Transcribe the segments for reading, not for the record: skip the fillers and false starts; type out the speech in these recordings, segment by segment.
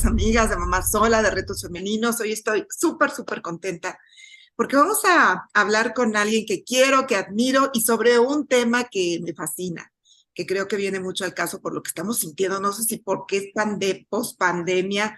queridas amigas de Mamá Sola, de Retos Femeninos. Hoy estoy súper contenta porque vamos a hablar con alguien que quiero, que admiro y sobre un tema que me fascina, que creo que viene mucho al caso por lo que estamos sintiendo. No sé si porque es post-pandemia,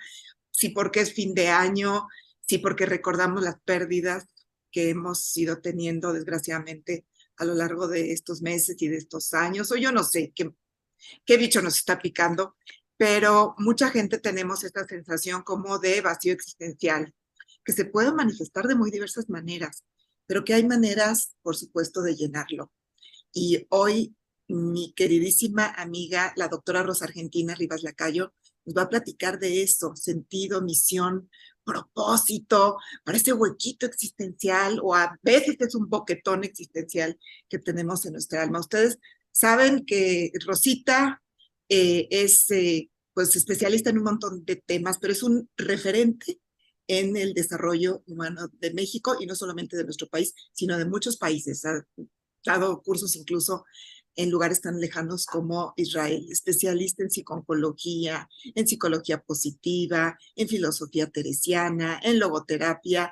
si porque es fin de año, si porque recordamos las pérdidas que hemos ido teniendo desgraciadamente a lo largo de estos meses y de estos años, o yo no sé qué bicho nos está picando, pero mucha gente tenemos esta sensación como de vacío existencial, que se puede manifestar de muy diversas maneras, pero que hay maneras, por supuesto, de llenarlo. Y hoy mi queridísima amiga, la doctora Rosa Argentina Rivas Lacayo, nos va a platicar de eso, sentido, misión, propósito, para ese huequito existencial o a veces es un boquetón existencial que tenemos en nuestra alma. Ustedes saben que Rosita es pues especialista en un montón de temas, pero es un referente en el desarrollo humano de México y no solamente de nuestro país, sino de muchos países. Ha dado cursos incluso en lugares tan lejanos como Israel, especialista en psicología positiva, en filosofía teresiana, en logoterapia.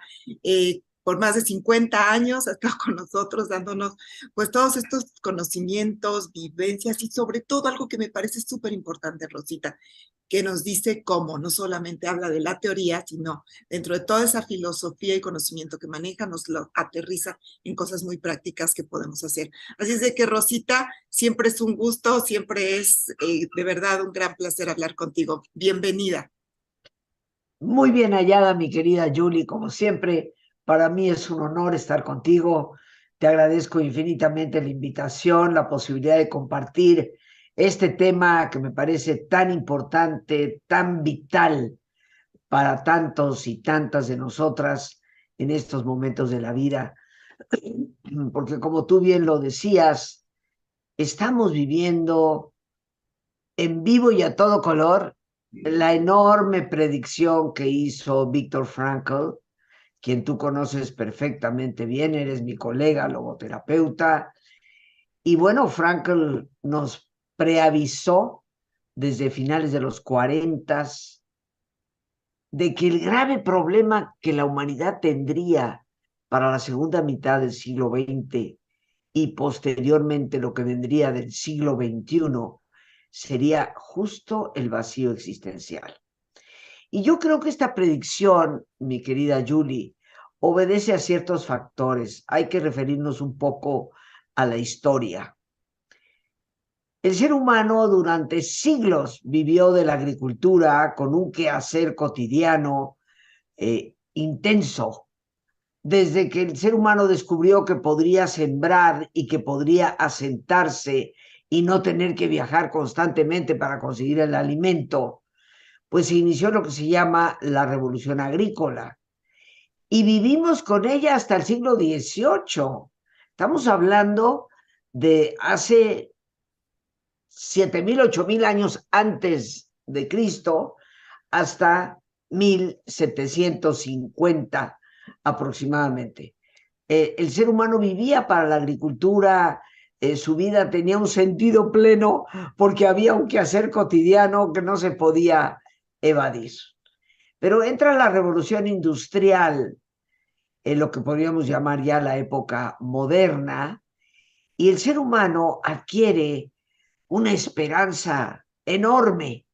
Por más de 50 años ha estado con nosotros dándonos pues todos estos conocimientos, vivencias y sobre todo algo que me parece súper importante, Rosita, que nos dice cómo, no solamente habla de la teoría, sino dentro de toda esa filosofía y conocimiento que maneja, nos lo aterriza en cosas muy prácticas que podemos hacer. Así es de que, Rosita, siempre es un gusto, siempre es de verdad un gran placer hablar contigo. Bienvenida. Muy bien hallada, mi querida Julie, como siempre, para mí es un honor estar contigo. Te agradezco infinitamente la invitación, la posibilidad de compartir este tema que me parece tan importante, tan vital para tantos y tantas de nosotras en estos momentos de la vida. Porque como tú bien lo decías, estamos viviendo en vivo y a todo color la enorme predicción que hizo Viktor Frankl, quien tú conoces perfectamente bien, eres mi colega logoterapeuta. Y bueno, Frankl nos preavisó desde finales de los 40 de que el grave problema que la humanidad tendría para la segunda mitad del siglo XX y posteriormente lo que vendría del siglo XXI sería justo el vacío existencial. Y yo creo que esta predicción, mi querida Julie, obedece a ciertos factores. Hay que referirnos un poco a la historia. El ser humano durante siglos vivió de la agricultura con un quehacer cotidiano intenso. Desde que el ser humano descubrió que podría sembrar y que podría asentarse y no tener que viajar constantemente para conseguir el alimento, pues se inició lo que se llama la revolución agrícola. Y vivimos con ella hasta el siglo XVIII. Estamos hablando de hace 7.000, 8.000 años antes de Cristo hasta 1750 aproximadamente. El ser humano vivía para la agricultura, su vida tenía un sentido pleno porque había un quehacer cotidiano que no se podía evadir. Pero entra la revolución industrial, en lo que podríamos llamar ya la época moderna, y el ser humano adquiere una esperanza enorme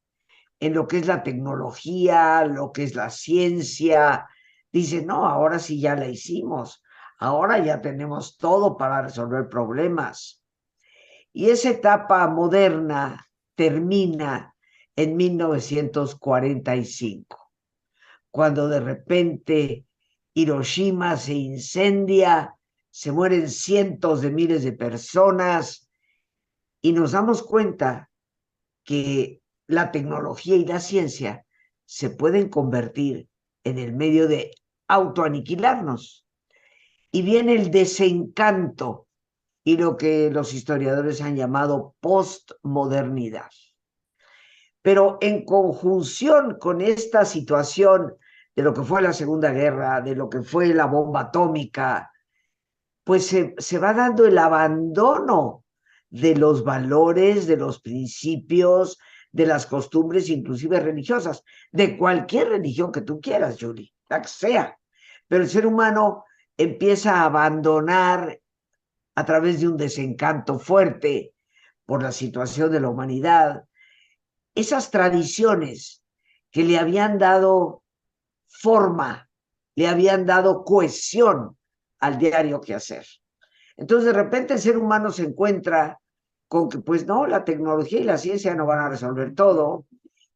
en lo que es la tecnología, lo que es la ciencia. Dice, no, ahora sí ya la hicimos, ahora ya tenemos todo para resolver problemas. Y esa etapa moderna termina en 1945, cuando de repente Hiroshima se incendia, se mueren cientos de miles de personas y nos damos cuenta que la tecnología y la ciencia se pueden convertir en el medio de autoaniquilarnos. Y viene el desencanto y lo que los historiadores han llamado postmodernidad. Pero en conjunción con esta situación de lo que fue la Segunda Guerra, de lo que fue la bomba atómica, pues se va dando el abandono de los valores, de los principios, de las costumbres, inclusive religiosas, de cualquier religión que tú quieras, Julie, la que sea. Pero el ser humano empieza a abandonar a través de un desencanto fuerte por la situación de la humanidad, esas tradiciones que le habían dado forma, le habían dado cohesión al diario quehacer. Entonces, de repente el ser humano se encuentra con que, pues no, la tecnología y la ciencia no van a resolver todo,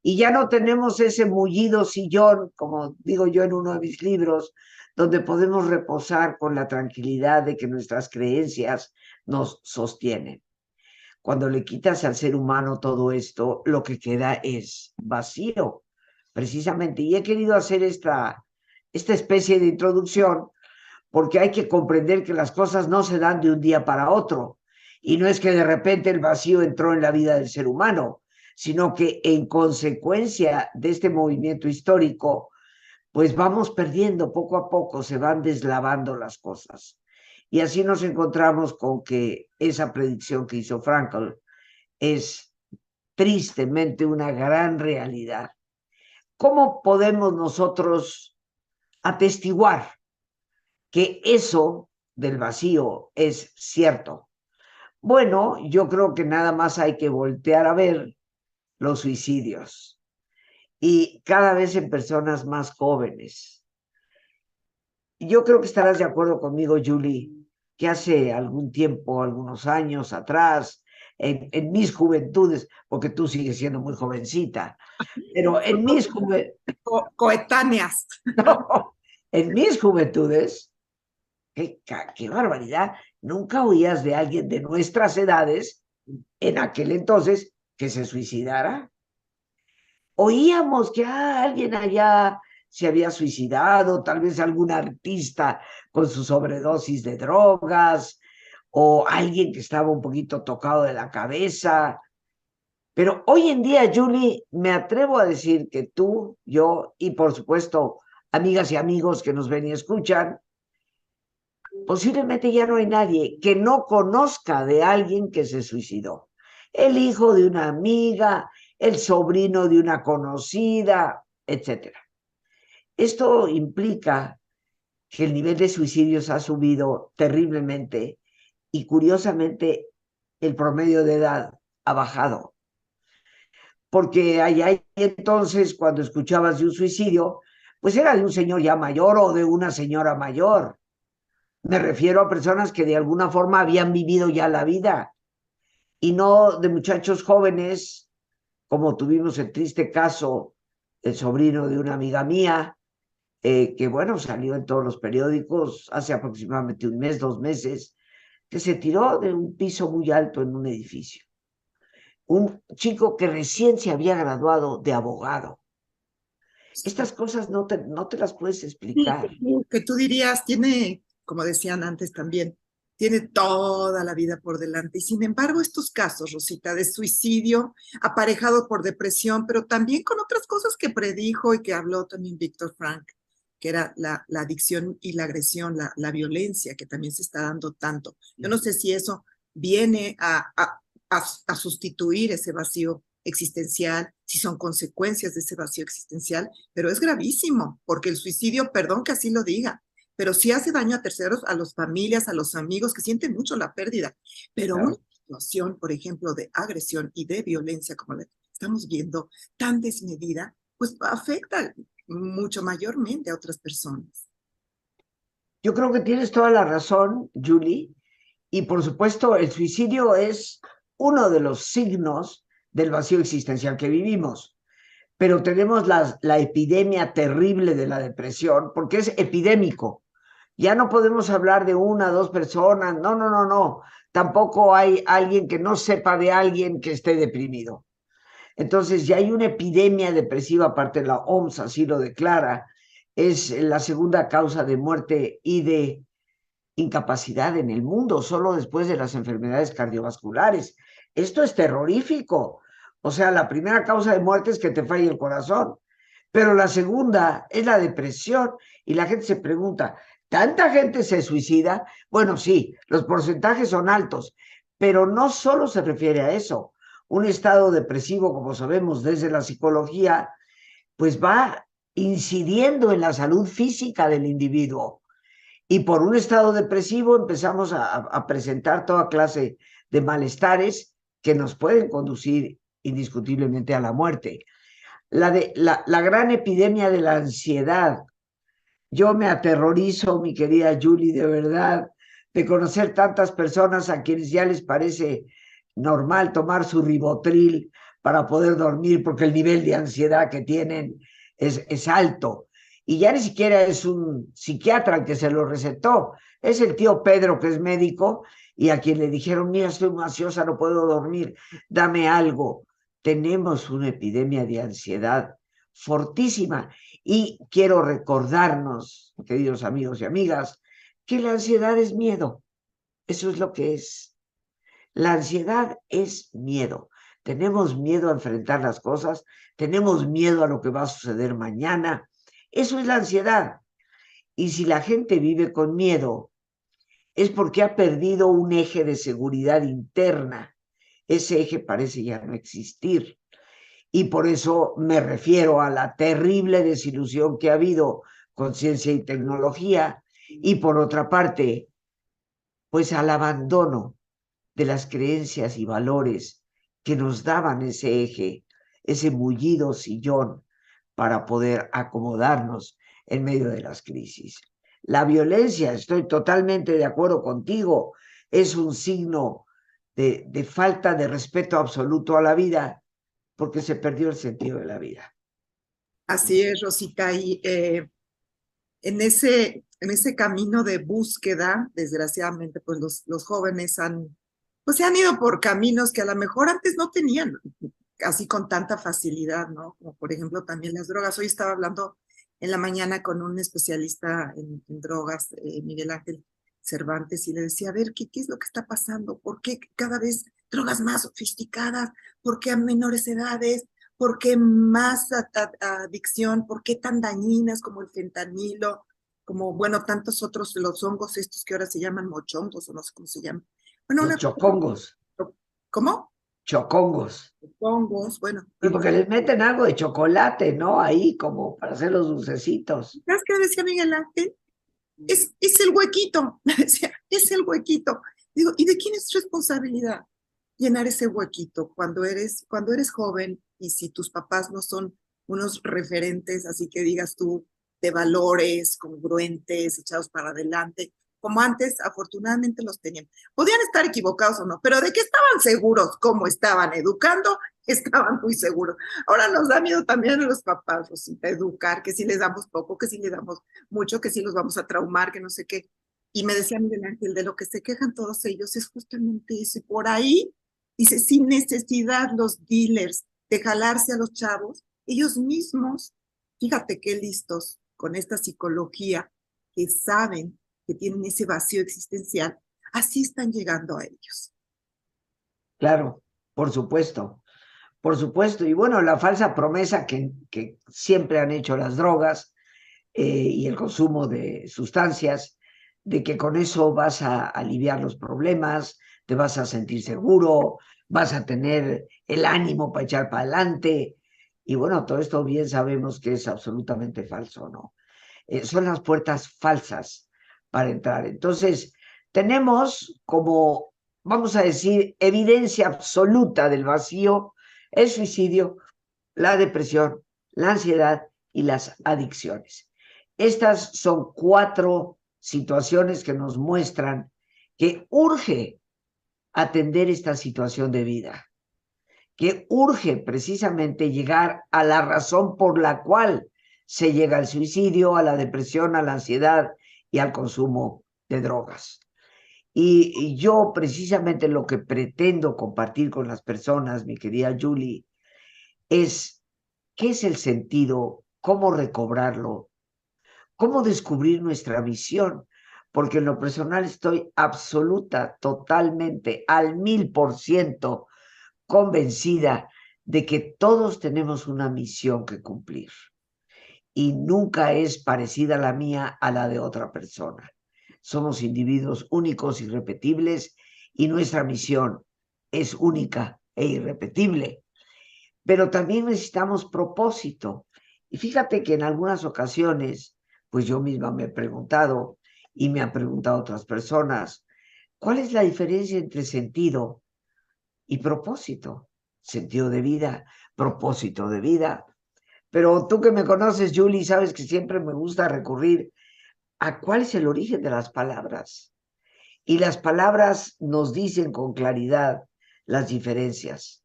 y ya no tenemos ese mullido sillón, como digo yo en uno de mis libros, donde podemos reposar con la tranquilidad de que nuestras creencias nos sostienen. Cuando le quitas al ser humano todo esto, lo que queda es vacío, precisamente. Y he querido hacer esta especie de introducción porque hay que comprender que las cosas no se dan de un día para otro. Y no es que de repente el vacío entró en la vida del ser humano, sino que en consecuencia de este movimiento histórico, pues vamos perdiendo poco a poco, se van deslavando las cosas. Y así nos encontramos con que esa predicción que hizo Frankl es tristemente una gran realidad. ¿Cómo podemos nosotros atestiguar que eso del vacío es cierto? Bueno, yo creo que nada más hay que voltear a ver los suicidios y cada vez en personas más jóvenes. Yo creo que estarás de acuerdo conmigo, Julie, que hace algún tiempo, algunos años atrás, en mis juventudes, porque tú sigues siendo muy jovencita, pero en mis juventudes, Coetáneas. no, en mis juventudes, qué barbaridad, nunca oías de alguien de nuestras edades en aquel entonces que se suicidara. Oíamos que alguien allá se había suicidado, tal vez algún artista con su sobredosis de drogas, o alguien que estaba un poquito tocado de la cabeza. Pero hoy en día, Julie, me atrevo a decir que tú, yo y por supuesto amigas y amigos que nos ven y escuchan, posiblemente ya no hay nadie que no conozca de alguien que se suicidó. El hijo de una amiga, el sobrino de una conocida, etcétera. Esto implica que el nivel de suicidios ha subido terriblemente y curiosamente el promedio de edad ha bajado. Porque allá entonces cuando escuchabas de un suicidio, pues era de un señor ya mayor o de una señora mayor. Me refiero a personas que de alguna forma habían vivido ya la vida y no de muchachos jóvenes, como tuvimos el triste caso del sobrino de una amiga mía, que bueno, salió en todos los periódicos hace aproximadamente un mes, 2 meses, que se tiró de un piso muy alto en un edificio. Un chico que recién se había graduado de abogado. Estas cosas no te las puedes Sí, explicar. que tú dirías, tiene, como decían antes también, tiene toda la vida por delante. Y sin embargo, estos casos, Rosita, de suicidio aparejado por depresión, pero también con otras cosas que predijo y que habló también Víctor Frank, que era la adicción y la agresión, la violencia, que también se está dando tanto. Yo no sé si eso viene a sustituir ese vacío existencial, si son consecuencias de ese vacío existencial, pero es gravísimo, porque el suicidio, perdón que así lo diga, pero sí hace daño a terceros, a las familias, a los amigos que sienten mucho la pérdida. Pero una Claro. situación, por ejemplo, de agresión y de violencia, como la estamos viendo, tan desmedida, pues afecta mucho mayormente a otras personas. Yo creo que tienes toda la razón, Julie, y por supuesto el suicidio es uno de los signos del vacío existencial que vivimos, pero tenemos la epidemia terrible de la depresión porque es epidémico. Ya no podemos hablar de una, dos personas, no, no, no, no. Tampoco hay alguien que no sepa de alguien que esté deprimido. Entonces ya hay una epidemia depresiva, aparte la OMS así lo declara, es la segunda causa de muerte y de incapacidad en el mundo, solo después de las enfermedades cardiovasculares. Esto es terrorífico. O sea, la primera causa de muerte es que te falle el corazón, pero la segunda es la depresión. Y la gente se pregunta, ¿tanta gente se suicida? Bueno, sí, los porcentajes son altos, pero no solo se refiere a eso. Un estado depresivo, como sabemos desde la psicología, pues va incidiendo en la salud física del individuo. Y por un estado depresivo empezamos a presentar toda clase de malestares que nos pueden conducir indiscutiblemente a la muerte. La gran epidemia de la ansiedad. Yo me aterrorizo, mi querida Julie, de verdad, de conocer tantas personas a quienes ya les parece normal tomar su ribotril para poder dormir porque el nivel de ansiedad que tienen es alto. Y ya ni siquiera es un psiquiatra el que se lo recetó, es el tío Pedro que es médico y a quien le dijeron, mira, estoy muy ansiosa, no puedo dormir, dame algo. Tenemos una epidemia de ansiedad fortísima y quiero recordarnos, queridos amigos y amigas, que la ansiedad es miedo. Eso es lo que es. La ansiedad es miedo. Tenemos miedo a enfrentar las cosas, tenemos miedo a lo que va a suceder mañana. Eso es la ansiedad. Y si la gente vive con miedo, es porque ha perdido un eje de seguridad interna. Ese eje parece ya no existir. Y por eso me refiero a la terrible desilusión que ha habido con ciencia y tecnología, y por otra parte, pues al abandono de las creencias y valores que nos daban ese eje, ese mullido sillón para poder acomodarnos en medio de las crisis. La violencia, estoy totalmente de acuerdo contigo, es un signo de falta de respeto absoluto a la vida, porque se perdió el sentido de la vida. Así es, Rosita, y en ese camino de búsqueda, desgraciadamente, pues los jóvenes pues se han ido por caminos que a lo mejor antes no tenían así con tanta facilidad, ¿no? Como por ejemplo también las drogas. Hoy estaba hablando en la mañana con un especialista en drogas, Miguel Ángel Cervantes, y le decía, a ver, ¿qué es lo que está pasando? ¿Por qué cada vez drogas más sofisticadas? ¿Por qué a menores edades? ¿Por qué más adicción? ¿Por qué tan dañinas como el fentanilo? Como, bueno, tantos otros, los hongos estos que ahora se llaman mochongos o no sé cómo se llaman. Bueno, Los chocongos. ¿Cómo? Chocongos. Hongos, bueno. Y porque les meten algo de chocolate, ¿no? Ahí como para hacer los dulcecitos. ¿Sabes qué decía Miguel Ángel? Es el huequito, me decía, es el huequito. Digo, ¿y de quién es responsabilidad llenar ese huequito cuando eres joven y si tus papás no son unos referentes, así que digas tú, de valores congruentes, echados para adelante, como antes afortunadamente los tenían? Podían estar equivocados o no, pero de que estaban seguros cómo estaban educando, estaban muy seguros. Ahora nos da miedo también a los papás, Rosita, educar, que si les damos poco, que si les damos mucho, que si los vamos a traumar, que no sé qué. Y me decía Miguel Ángel, de lo que se quejan todos ellos es justamente eso. Y por ahí, dice, sin necesidad los dealers de jalarse a los chavos, ellos mismos, fíjate qué listos con esta psicología, que saben que tienen ese vacío existencial, así están llegando a ellos. Claro, por supuesto. Por supuesto. Y bueno, la falsa promesa que siempre han hecho las drogas y el consumo de sustancias, de que con eso vas a aliviar los problemas, te vas a sentir seguro, vas a tener el ánimo para echar para adelante. Y bueno, todo esto bien sabemos que es absolutamente falso, ¿no? Son las puertas falsas para entrar. Entonces, tenemos como, vamos a decir, evidencia absoluta del vacío, el suicidio, la depresión, la ansiedad y las adicciones. Estas son 4 situaciones que nos muestran que urge atender esta situación de vida, que urge precisamente llegar a la razón por la cual se llega al suicidio, a la depresión, a la ansiedad y al consumo de drogas. Y yo precisamente lo que pretendo compartir con las personas, mi querida Julie, es qué es el sentido, cómo recobrarlo, cómo descubrir nuestra misión, porque en lo personal estoy absoluta, totalmente, al 1000% convencida de que todos tenemos una misión que cumplir y nunca es parecida la mía a la de otra persona. Somos individuos únicos, irrepetibles, y nuestra misión es única e irrepetible, pero también necesitamos propósito. Y fíjate que en algunas ocasiones, pues yo misma me he preguntado y me han preguntado otras personas, ¿cuál es la diferencia entre sentido y propósito? Sentido de vida, propósito de vida. Pero tú que me conoces, Julie, sabes que siempre me gusta recurrir a cuál es el origen de las palabras. Y las palabras nos dicen con claridad las diferencias.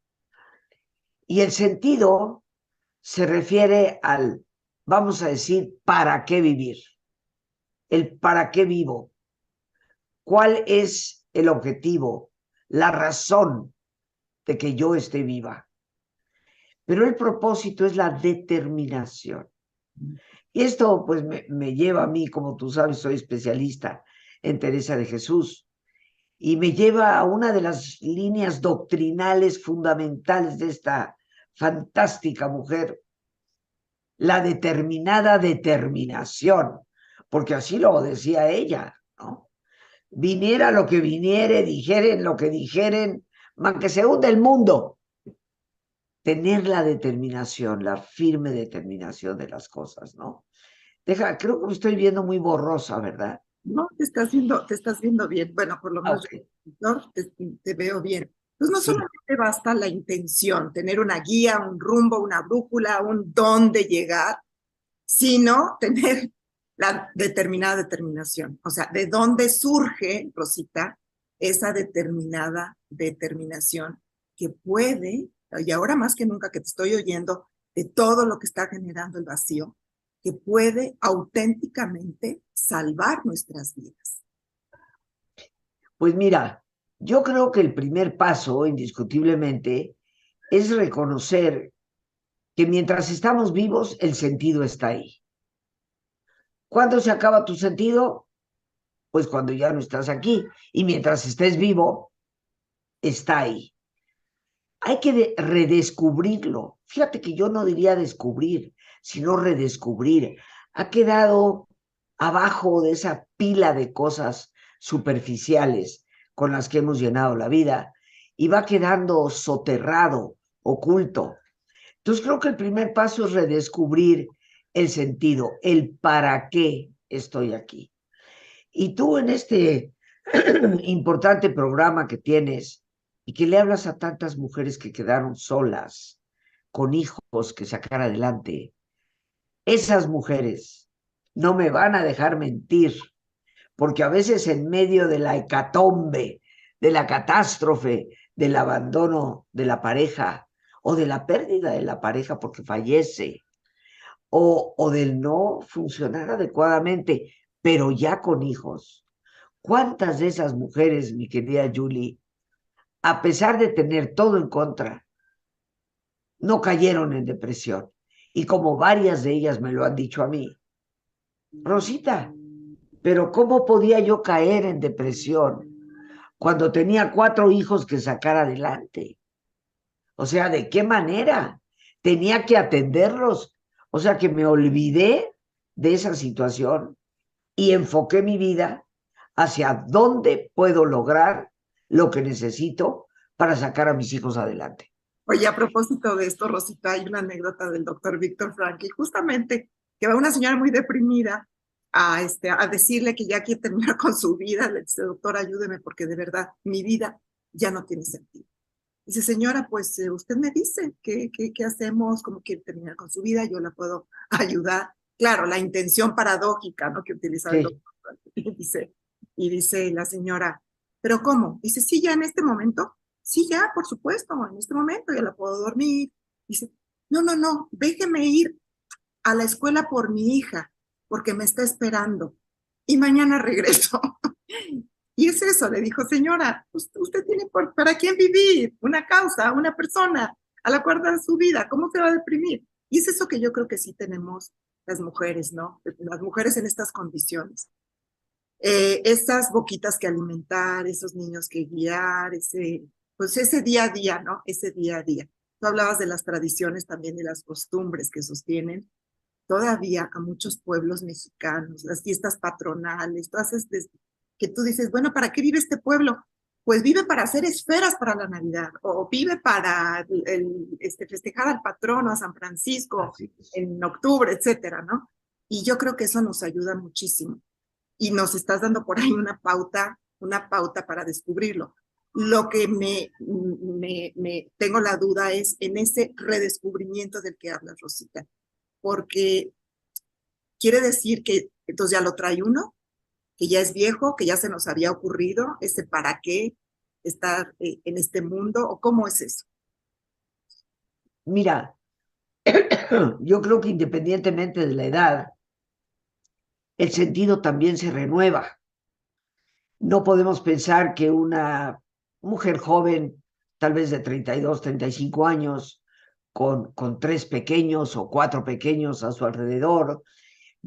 Y el sentido se refiere al, vamos a decir, ¿para qué vivir? El para qué vivo. ¿Cuál es el objetivo? La razón de que yo esté viva. Pero el propósito es la determinación. Y esto pues me lleva a mí, como tú sabes, soy especialista en Teresa de Jesús, y me lleva a una de las líneas doctrinales fundamentales de esta fantástica mujer, la determinada determinación, porque así lo decía ella, ¿no? Viniera lo que viniere, dijeren lo que dijeren, man que se hunda el mundo. Tener la determinación, la firme determinación de las cosas, ¿no? Creo que me estoy viendo muy borrosa, ¿verdad? No, te estás viendo bien. Bueno, por lo menos Ok, yo te veo bien. Pues no sí. solamente basta la intención, tener una guía, un rumbo, una brújula, un dónde llegar, sino tener la determinada determinación. O sea, ¿de dónde surge, Rosita, esa determinada determinación que puede, y ahora más que nunca que te estoy oyendo, de todo lo que está generando el vacío, que puede auténticamente salvar nuestras vidas? Pues mira, yo creo que el primer paso, indiscutiblemente, es reconocer que mientras estamos vivos, el sentido está ahí. ¿Cuándo se acaba tu sentido? Pues cuando ya no estás aquí. Y mientras estés vivo, está ahí. Hay que redescubrirlo. Fíjate que yo no diría descubrir, sino redescubrir. Ha quedado abajo de esa pila de cosas superficiales con las que hemos llenado la vida y va quedando soterrado, oculto. Entonces creo que el primer paso es redescubrir el sentido, el para qué estoy aquí. Y tú en este importante programa que tienes y que le hablas a tantas mujeres que quedaron solas, con hijos que sacar adelante, esas mujeres no me van a dejar mentir, porque a veces en medio de la hecatombe, de la catástrofe, del abandono de la pareja o de la pérdida de la pareja porque fallece o del no funcionar adecuadamente, pero ya con hijos. ¿Cuántas de esas mujeres, mi querida Julie, a pesar de tener todo en contra, no cayeron en depresión? Y como varias de ellas me lo han dicho a mí, Rosita, pero ¿cómo podía yo caer en depresión cuando tenía 4 hijos que sacar adelante? O sea, ¿de qué manera? Tenía que atenderlos. O sea, que me olvidé de esa situación y enfoqué mi vida hacia dónde puedo lograr lo que necesito para sacar a mis hijos adelante. Oye, a propósito de esto, Rosita, hay una anécdota del doctor Víctor Frankl, justamente que va una señora muy deprimida a decirle que ya quiere terminar con su vida. Le dice, doctor, ayúdeme porque de verdad mi vida ya no tiene sentido. Dice, señora, pues usted me dice qué hacemos, cómo quiere terminar con su vida, yo la puedo ayudar. Claro, la intención paradójica, ¿no?, que utilizaba el Sí, doctor Frankl. Y dice la señora, ¿pero cómo? Dice, sí, ya en este momento. Sí, ya, por supuesto, en este momento ya la puedo dormir. Dice, no, no, no, déjeme ir a la escuela por mi hija, porque me está esperando. Y mañana regreso. Y es eso, le dijo, señora, usted tiene para quién vivir, una causa, una persona a la cuarta de su vida, ¿cómo se va a deprimir? Y es eso que yo creo que sí tenemos las mujeres, ¿no? Las mujeres en estas condiciones. Esas boquitas que alimentar, esos niños que guiar, pues ese día a día, ¿no? Ese día a día. Tú hablabas de las tradiciones también, de las costumbres que sostienen todavía a muchos pueblos mexicanos, las fiestas patronales, todas estas que tú dices, bueno, ¿para qué vive este pueblo? pues vive para hacer esferas para la Navidad, o vive para festejar al patrono, a San Francisco, Así es. en octubre, etcétera, ¿no? Y yo creo que eso nos ayuda muchísimo. Y nos estás dando por ahí una pauta para descubrirlo. Lo que tengo la duda es en ese redescubrimiento del que hablas, Rosita, porque quiere decir que entonces ya lo trae uno, que ya es viejo, que ya se nos había ocurrido, ese para qué estar en este mundo, o cómo es eso. Mira, yo creo que independientemente de la edad, el sentido también se renueva. No podemos pensar que una mujer joven, tal vez de 32, 35 años, con tres pequeños o cuatro pequeños a su alrededor,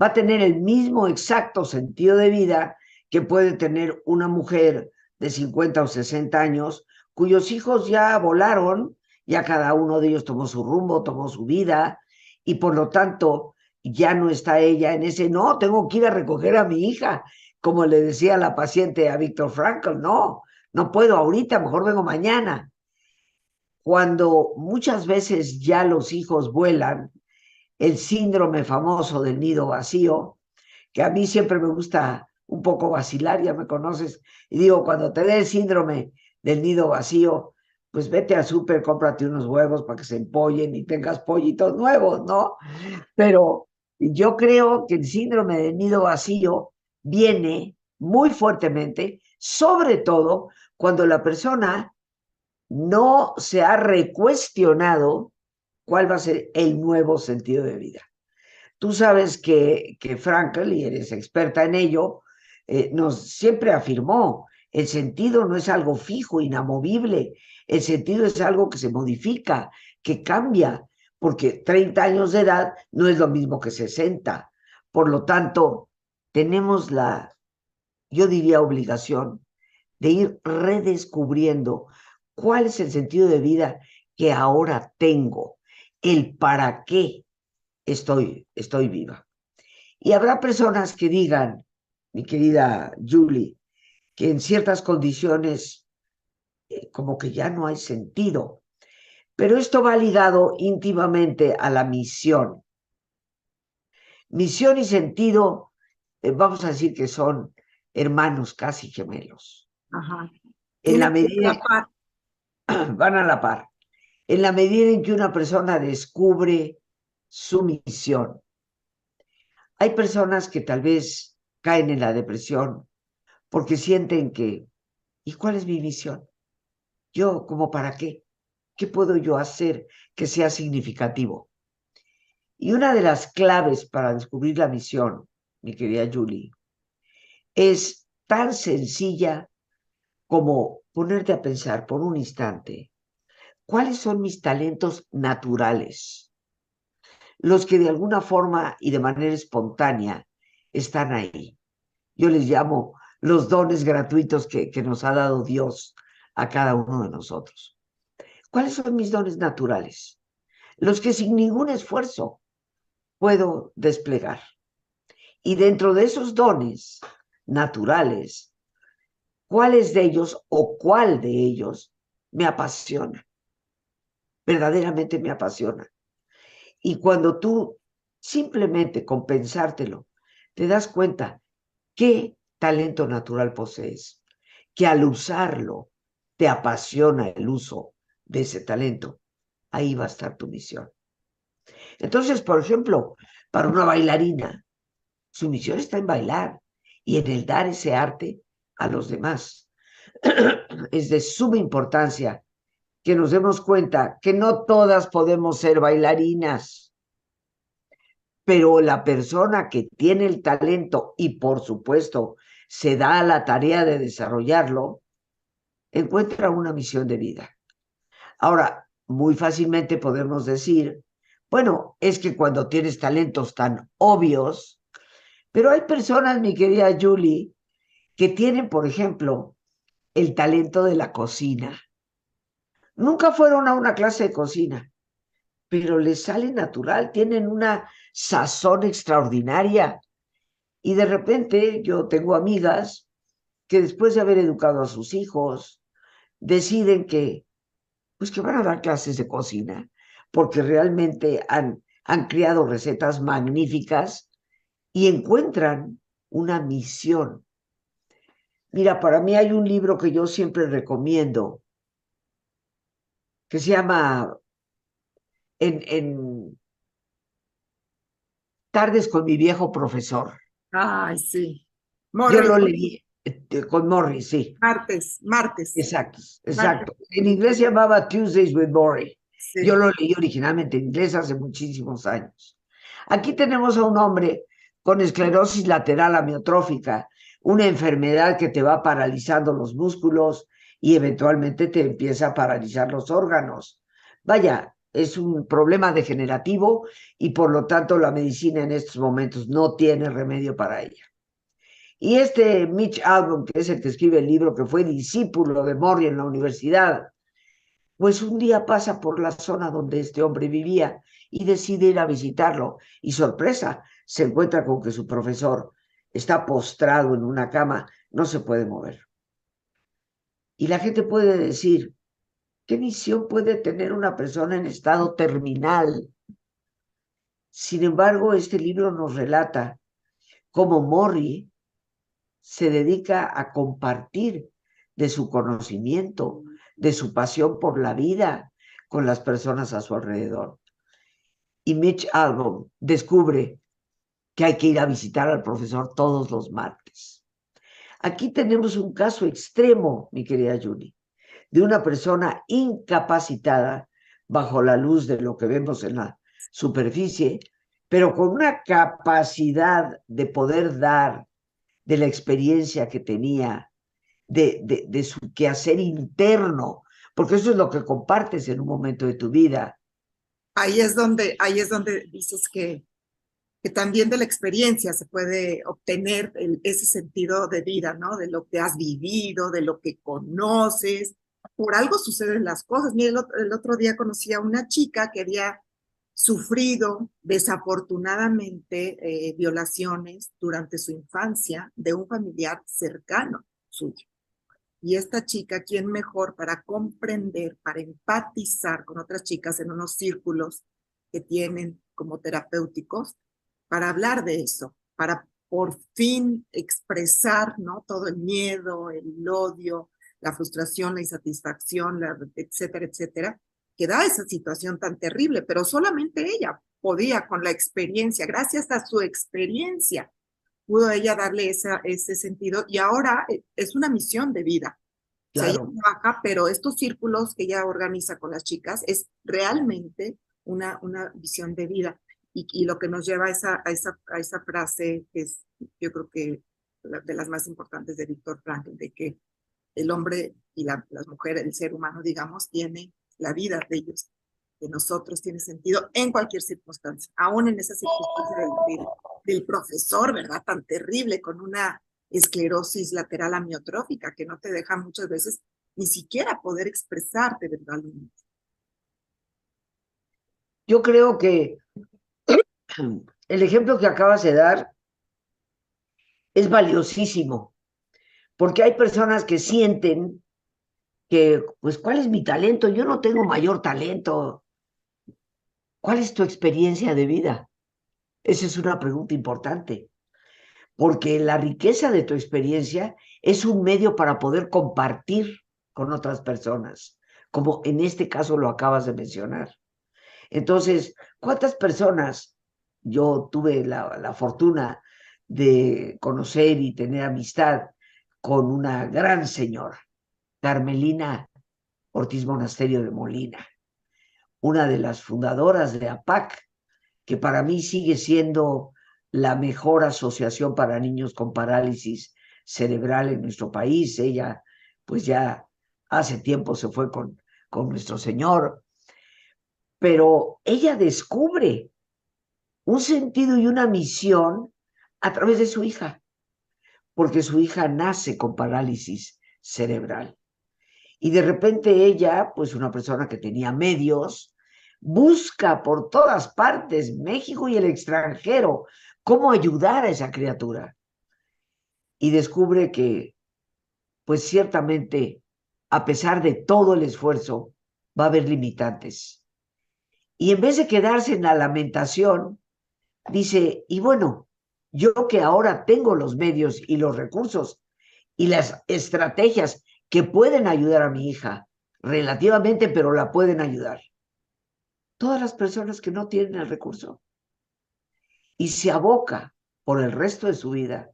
va a tener el mismo exacto sentido de vida que puede tener una mujer de 50 o 60 años, cuyos hijos ya volaron, ya cada uno de ellos tomó su rumbo, tomó su vida, y por lo tanto ya no está ella en ese, no, tengo que ir a recoger a mi hija, como le decía la paciente a Víctor Frankl, no, no puedo ahorita, mejor vengo mañana. Cuando muchas veces ya los hijos vuelan, el síndrome famoso del nido vacío, que a mí siempre me gusta un poco vacilar, ya me conoces, y digo, cuando te dé el síndrome del nido vacío, pues vete al súper, cómprate unos huevos para que se empollen y tengas pollitos nuevos, ¿no? Pero yo creo que el síndrome del nido vacío viene muy fuertemente, sobre todo cuando la persona no se ha recuestionado cuál va a ser el nuevo sentido de vida. Tú sabes que Frankl, y eres experta en ello, nos siempre afirmó, el sentido no es algo fijo, inamovible, el sentido es algo que se modifica, que cambia, porque 30 años de edad no es lo mismo que 60. Por lo tanto, tenemos la, yo diría, obligación de ir redescubriendo cuál es el sentido de vida que ahora tengo, el para qué estoy viva. Y habrá personas que digan, mi querida Julie, que en ciertas condiciones como que ya no hay sentido, pero esto va ligado íntimamente a la misión. Misión y sentido, vamos a decir que son hermanos casi gemelos. Ajá. En la Tiene que medida, atrapar. van a la par, en la medida en que una persona descubre su misión. Hay personas que tal vez caen en la depresión porque sienten que, ¿y cuál es mi misión? Yo, ¿como para qué? ¿Qué puedo yo hacer que sea significativo? Y una de las claves para descubrir la misión, mi querida Julie, es tan sencilla como ponerte a pensar por un instante, ¿cuáles son mis talentos naturales? Los que de alguna forma y de manera espontánea están ahí. Yo les llamo los dones gratuitos que nos ha dado Dios a cada uno de nosotros. ¿Cuáles son mis dones naturales? Los que sin ningún esfuerzo puedo desplegar. Y dentro de esos dones naturales, ¿cuáles de ellos o cuál de ellos me apasiona? Verdaderamente me apasiona. Y cuando tú simplemente con pensártelo, te das cuenta qué talento natural posees, que al usarlo te apasiona el uso de ese talento, ahí va a estar tu misión. Entonces, por ejemplo, para una bailarina, su misión está en bailar y en el dar ese arte a los demás. Es de suma importancia que nos demos cuenta que no todas podemos ser bailarinas, pero la persona que tiene el talento y por supuesto se da a la tarea de desarrollarlo, encuentra una misión de vida. Ahora, muy fácilmente podemos decir, bueno, es que cuando tienes talentos tan obvios, pero hay personas, mi querida Julie, que tienen, por ejemplo, el talento de la cocina. Nunca fueron a una clase de cocina, pero les sale natural, tienen una sazón extraordinaria. Y de repente yo tengo amigas que después de haber educado a sus hijos, deciden pues que van a dar clases de cocina, porque realmente han creado recetas magníficas y encuentran una misión. Mira, para mí hay un libro que yo siempre recomiendo, que se llama en Tardes con mi viejo profesor. Ay, sí. Yo Morris, lo leí con Morrie, sí, martes, exacto, martes. exacto. En inglés se llamaba Tuesdays with Morrie. Yo Sí. lo leí originalmente en inglés hace muchísimos años. Aquí tenemos a un hombre con esclerosis lateral amiotrófica, una enfermedad que te va paralizando los músculos y eventualmente te empieza a paralizar los órganos. Vaya, es un problema degenerativo y por lo tanto la medicina en estos momentos no tiene remedio para ella. Y este Mitch Albom, que es el que escribe el libro, que fue discípulo de Morrie en la universidad, pues un día pasa por la zona donde este hombre vivía y decide ir a visitarlo. Y sorpresa, se encuentra con que su profesor está postrado en una cama, no se puede mover. Y la gente puede decir, ¿qué misión puede tener una persona en estado terminal? Sin embargo, este libro nos relata cómo Morrie se dedica a compartir de su conocimiento, de su pasión por la vida con las personas a su alrededor. Y Mitch Albom descubre que hay que ir a visitar al profesor todos los martes. Aquí tenemos un caso extremo, mi querida Julie, de una persona incapacitada bajo la luz de lo que vemos en la superficie, pero con una capacidad de poder dar de la experiencia que tenía, de su quehacer interno, porque eso es lo que compartes en un momento de tu vida. Ahí es donde dices que también de la experiencia se puede obtener ese sentido de vida, ¿no? De lo que has vivido, de lo que conoces. Por algo suceden las cosas. Mira, el otro día conocí a una chica que había sufrido desafortunadamente violaciones durante su infancia de un familiar cercano suyo. Y esta chica, ¿quién mejor para comprender, para empatizar con otras chicas en unos círculos que tienen como terapéuticos, para hablar de eso, para por fin expresar, ¿no? Todo el miedo, el odio, la frustración, la insatisfacción, etcétera, etcétera, que da esa situación tan terrible, pero solamente ella podía con la experiencia, gracias a su experiencia, pudo ella darle ese sentido y ahora es una misión de vida. O sea, ella Claro, trabaja, pero estos círculos que ella organiza con las chicas es realmente una visión de vida. Y lo que nos lleva a esa frase que es, yo creo que de las más importantes de Víctor Frankl, de que el hombre y las mujeres, el ser humano, digamos, tiene la vida de ellos, de nosotros, tiene sentido en cualquier circunstancia, aún en esa circunstancia del profesor, ¿verdad? Tan terrible, con una esclerosis lateral amiotrófica que no te deja muchas veces ni siquiera poder expresarte verbalmente. yo creo que el ejemplo que acabas de dar es valiosísimo, porque hay personas que sienten que, pues, ¿cuál es mi talento? Yo no tengo mayor talento. ¿Cuál es tu experiencia de vida? Esa es una pregunta importante, porque la riqueza de tu experiencia es un medio para poder compartir con otras personas, como en este caso lo acabas de mencionar. Entonces, ¿cuántas personas yo tuve la fortuna de conocer y tener amistad con una gran señora, Carmelina Ortiz Monasterio de Molina, una de las fundadoras de APAC, que para mí sigue siendo la mejor asociación para niños con parálisis cerebral en nuestro país? Ella, pues ya hace tiempo se fue con nuestro Señor, pero ella descubre un sentido y una misión a través de su hija, porque su hija nace con parálisis cerebral. Y de repente ella, pues una persona que tenía medios, busca por todas partes, México y el extranjero, cómo ayudar a esa criatura. Y descubre que, pues ciertamente, a pesar de todo el esfuerzo, va a haber limitantes. Y en vez de quedarse en la lamentación, dice, y bueno, yo que ahora tengo los medios y los recursos y las estrategias que pueden ayudar a mi hija, relativamente, pero la pueden ayudar. Todas las personas que no tienen el recurso y se aboca por el resto de su vida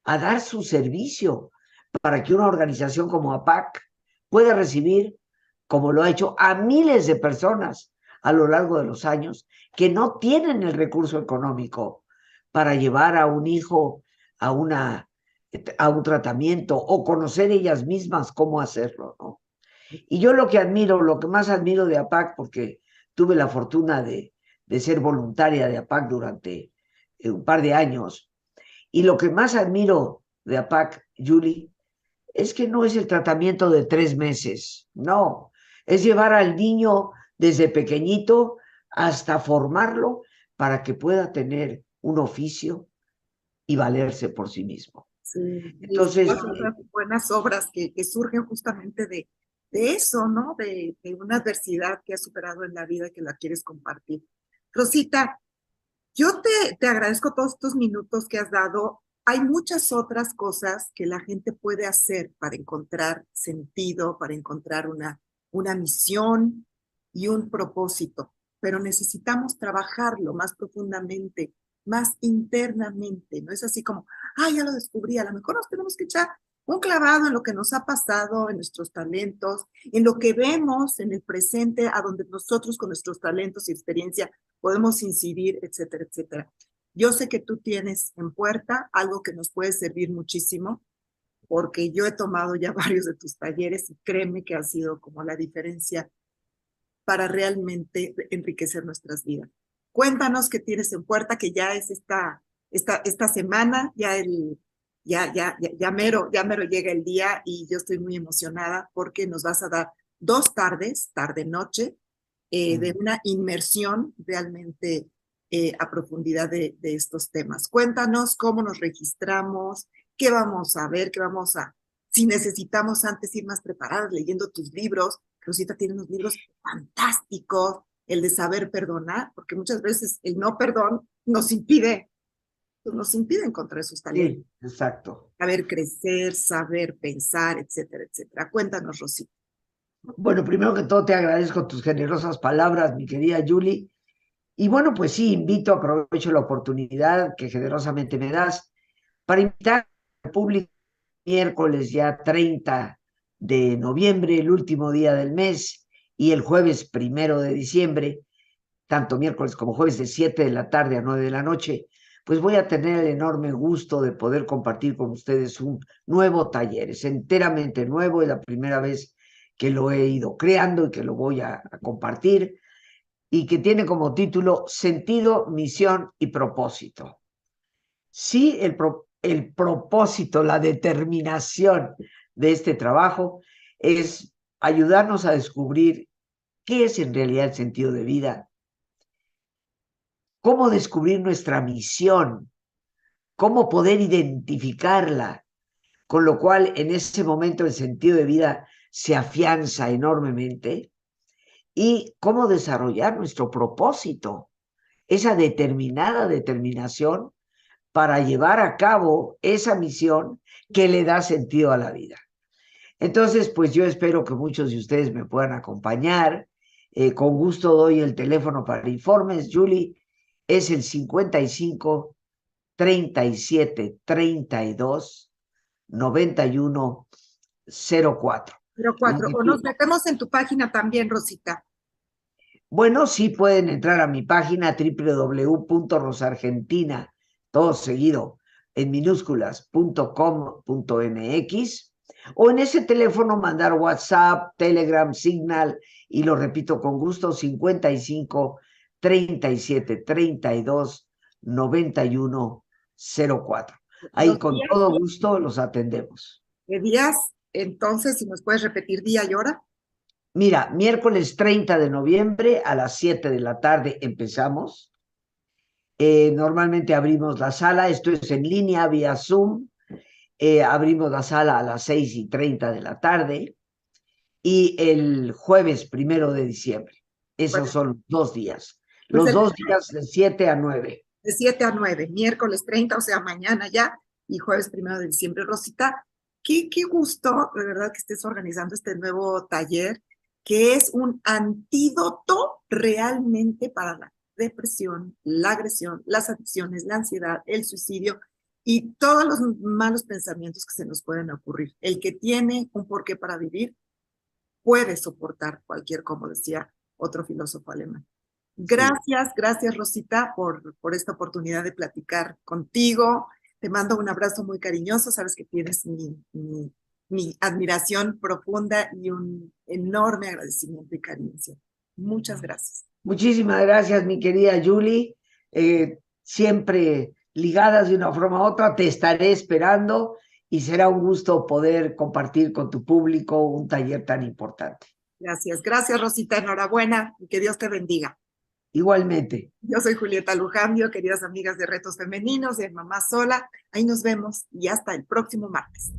a dar su servicio para que una organización como APAC pueda recibir, como lo ha hecho, a miles de personas a lo largo de los años que no tienen el recurso económico para llevar a un hijo a un tratamiento o conocer ellas mismas cómo hacerlo, ¿no? Y yo lo que admiro, lo que más admiro de APAC, porque tuve la fortuna de ser voluntaria de APAC durante un par de años, y lo que más admiro de APAC, Julie, es que no es el tratamiento de 3 meses, no, es llevar al niño desde pequeñito hasta formarlo para que pueda tener un oficio y valerse por sí mismo. Sí, y Entonces, todas esas buenas obras que surgen justamente de eso, ¿no? De una adversidad que has superado en la vida y que la quieres compartir. Rosita, yo te agradezco todos estos minutos que has dado. Hay muchas otras cosas que la gente puede hacer para encontrar sentido, para encontrar una misión y un propósito, pero necesitamos trabajarlo más profundamente, más internamente. No es así como, ah, ya lo descubrí, a lo mejor nos tenemos que echar un clavado en lo que nos ha pasado, en nuestros talentos, en lo que vemos en el presente, a donde nosotros con nuestros talentos y experiencia podemos incidir, etcétera, etcétera. Yo sé que tú tienes en puerta algo que nos puede servir muchísimo, porque yo he tomado ya varios de tus talleres y créeme que ha sido como la diferencia para realmente enriquecer nuestras vidas. Cuéntanos qué tienes en puerta, que ya es esta semana, ya mero llega el día y yo estoy muy emocionada porque nos vas a dar 2 tardes, tarde-noche, de una inmersión realmente a profundidad de estos temas. Cuéntanos cómo nos registramos, qué vamos a ver, si necesitamos antes ir más preparados leyendo tus libros. Rosita tiene unos libros fantásticos, el de saber perdonar, porque muchas veces el no perdón nos impide encontrar esos talentos. sí, exacto. Saber crecer, saber pensar, etcétera, etcétera. Cuéntanos, Rosita. Bueno, primero que todo te agradezco tus generosas palabras, mi querida Julie. Y bueno, pues sí, aprovecho la oportunidad que generosamente me das para invitar al público miércoles ya 30 de noviembre, el último día del mes, y el jueves 1 de diciembre, tanto miércoles como jueves de 7 de la tarde a 9 de la noche, pues voy a tener el enorme gusto de poder compartir con ustedes un nuevo taller. Es enteramente nuevo, es la primera vez que lo he ido creando y que lo voy a compartir, y que tiene como título Sentido, Misión y Propósito. Sí, el propósito, la determinación de este trabajo es ayudarnos a descubrir qué es en realidad el sentido de vida, cómo descubrir nuestra misión, cómo poder identificarla, con lo cual en ese momento el sentido de vida se afianza enormemente, y cómo desarrollar nuestro propósito, esa determinada determinación para llevar a cabo esa misión que le da sentido a la vida. Entonces, pues yo espero que muchos de ustedes me puedan acompañar. Con gusto doy el teléfono para informes. Julie, es el 55 37 32 91 04. 04. O nos metemos en tu página también, Rosita. Bueno, sí pueden entrar a mi página www.rosargentina, todo seguido, en minúsculas.com.mx, o en ese teléfono mandar WhatsApp, Telegram, Signal, y lo repito con gusto, 55 37 32 91 04. Ahí con todo gusto los atendemos. ¿Qué días? Entonces, si nos puedes repetir día y hora. Mira, miércoles 30 de noviembre a las 7 de la tarde empezamos. Normalmente abrimos la sala, esto es en línea vía Zoom. Abrimos la sala a las 6:30 de la tarde. y el jueves 1 de diciembre. Esos Bueno, son 2 días. pues Los 2 días de 7 a 9. de 7 a 9, miércoles 30, o sea, mañana ya, y jueves 1 de diciembre. Rosita, qué gusto, de verdad, que estés organizando este nuevo taller, que es un antídoto realmente para la depresión, la agresión, las adicciones, la ansiedad, el suicidio y todos los malos pensamientos que se nos pueden ocurrir. El que tiene un porqué para vivir puede soportar cualquier, como decía otro filósofo alemán. Sí. Gracias Rosita por esta oportunidad de platicar contigo. Te mando un abrazo muy cariñoso, sabes que tienes mi admiración profunda y un enorme agradecimiento y cariño. Muchas gracias. Muchísimas gracias, mi querida Julie. Siempre ligadas de una forma u otra, te estaré esperando y será un gusto poder compartir con tu público un taller tan importante. Gracias Rosita, enhorabuena y que Dios te bendiga. Igualmente. Yo soy Julieta Lujambio, queridas amigas de Retos Femeninos, de Mamá Sola. Ahí nos vemos y hasta el próximo martes.